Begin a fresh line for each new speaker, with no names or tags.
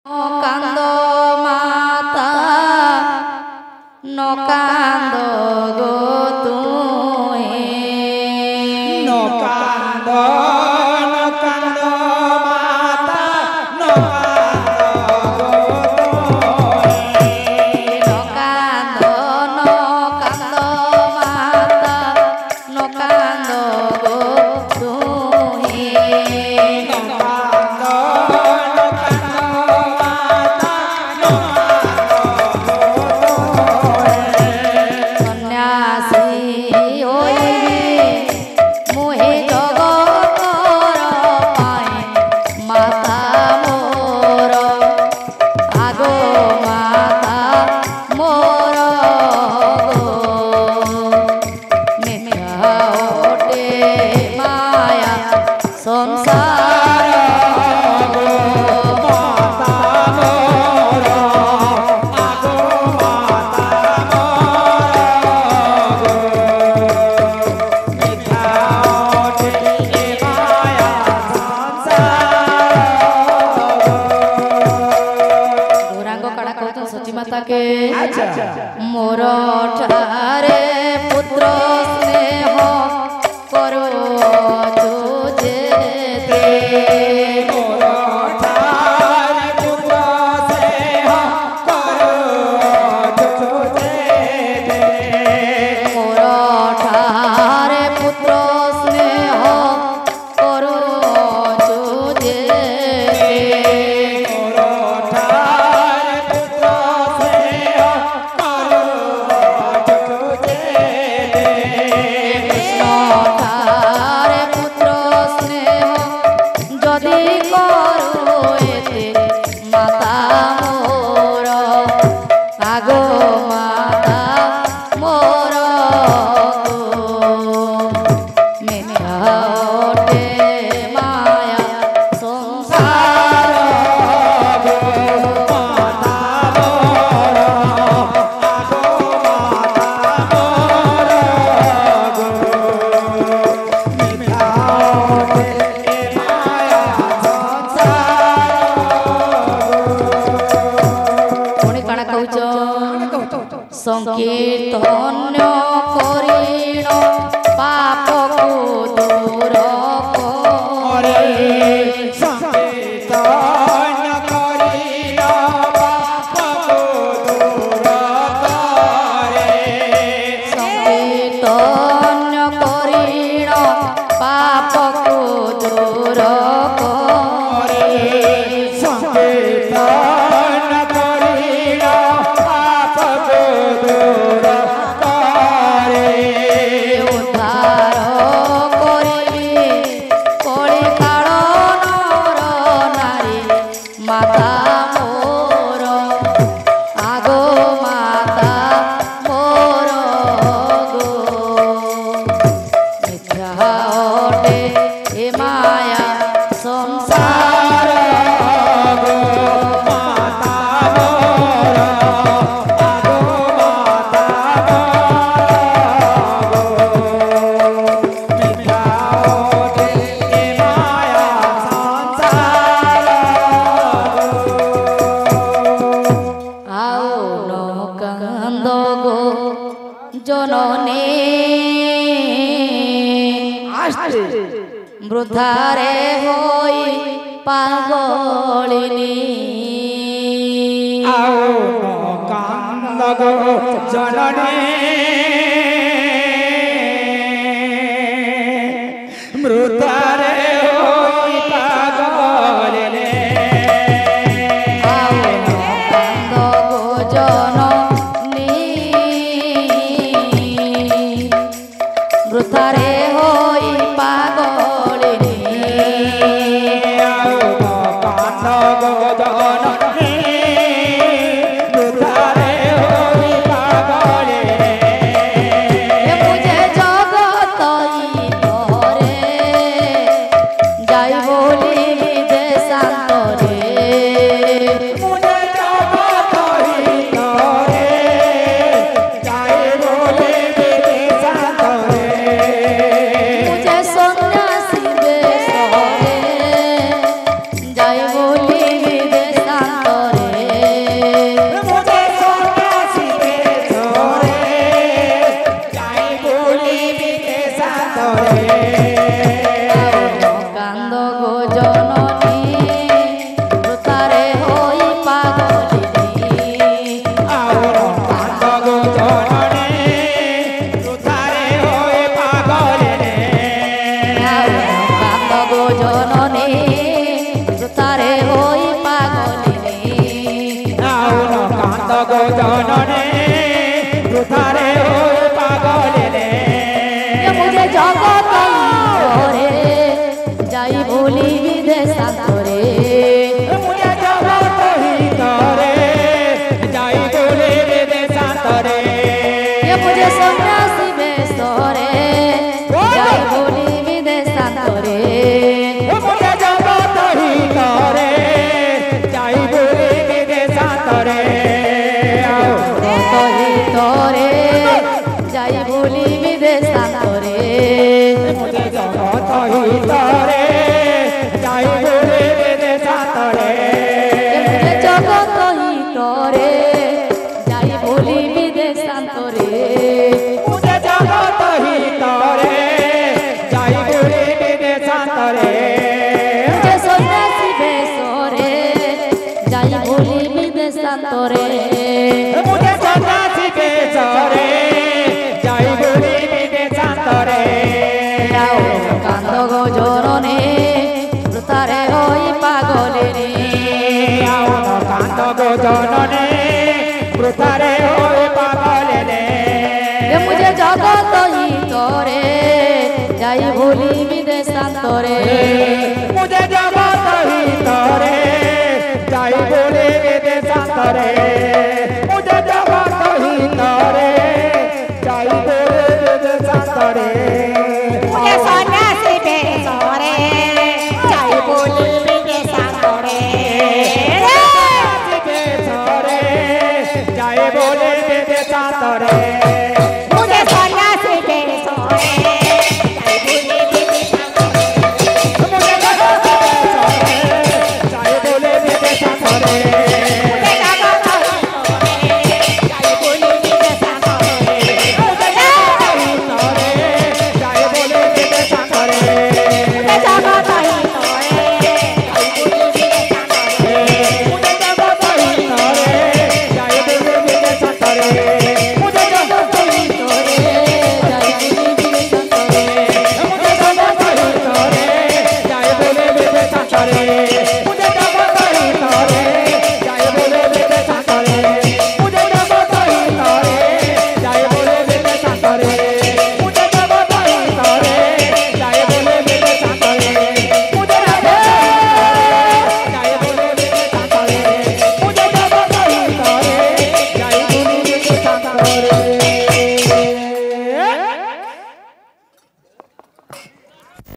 কান্দ মাতা নকান্দ গো তুই
নকান্দ নকান্দ মাতা নকান্দ
নকান্দ নকান্দ মাতা নকান্দ গো তুই मोर ठारे पुत्र स्नेह करो तुझे
मोर ठारे पुत्र स्नेह करो तुझे
मोर ठारे पुत्र स्नेह करो तुझे संकीर्तन करिण पापकु दूर करे
संकीर्तन करिण पापकु दूर करे
संकीर्तन करिण पापकु दूर करे
संकीर्तन करिण पापकु दूर करे
उद्धार करिबी कଳି काळ नर नारी माता मोर आगो माता मोर गो मिथ्या अटे ए माया संसार
गो माता मोर आगो माता
जननी वृद्धारे होई पागलिनी
कांद गो जननी मृतारे होई पागलिनी
कांद गो जननी वृद्धारे होई पागलिनी
कांद गो जननी मृतारे होई पागलिनी
मुझे जगत रे जाई बोली विदेशांतरे
मुझे जगत रे जाई बोली विदेशांतरे
मुझे सन्यासी बेशरे जाई बोली विदेशांतरे
जनने वृथारे होए पागल रे
मुझे जगत रे जाई बोली विदेशांतरे
मुझे जगत हितरे जाई बोली विदेशांतरे
मुझे सन्यासी बेसरे जाई बोली विदेशांतरे
मुझे जगत हितरे जाई बोली विदेशांतरे
हितरे जाई बोली विदेशांतरे
मुझे जगत हितरे जाई बोली विदेशांतरे
मुझे जगत हितरे जाई बोली विदेशांतरे
मुझे जगत हितरे जाई बोली विदेशांतरे
मुझे सन्यासी बेसरे जाई बोली विदेशांतरे
मुझे सन्यासी बेसरे जाई बोली विदेशांतरे
कांद गो जनने वृथारे होई पागल रे
कांद गो जनने वृथारे होए पागल रे
मुझे जगत हितरे जाई बोली विदेशांतरे
मुझे जगत हितरे जाई बोली विदेशांतरे मुझे जगत हितरे जाई बोली विदेशांतरे
मुझे सन्यासी बेसरे जाई बोली विदेशांतरे
बेसरे जाई बोली विदेशांतरे
मुझे सन्यासी बेसरे जाई बोली विदेशांतरे
मुझे जगत बेसरे जाई बोली विदेशांतरे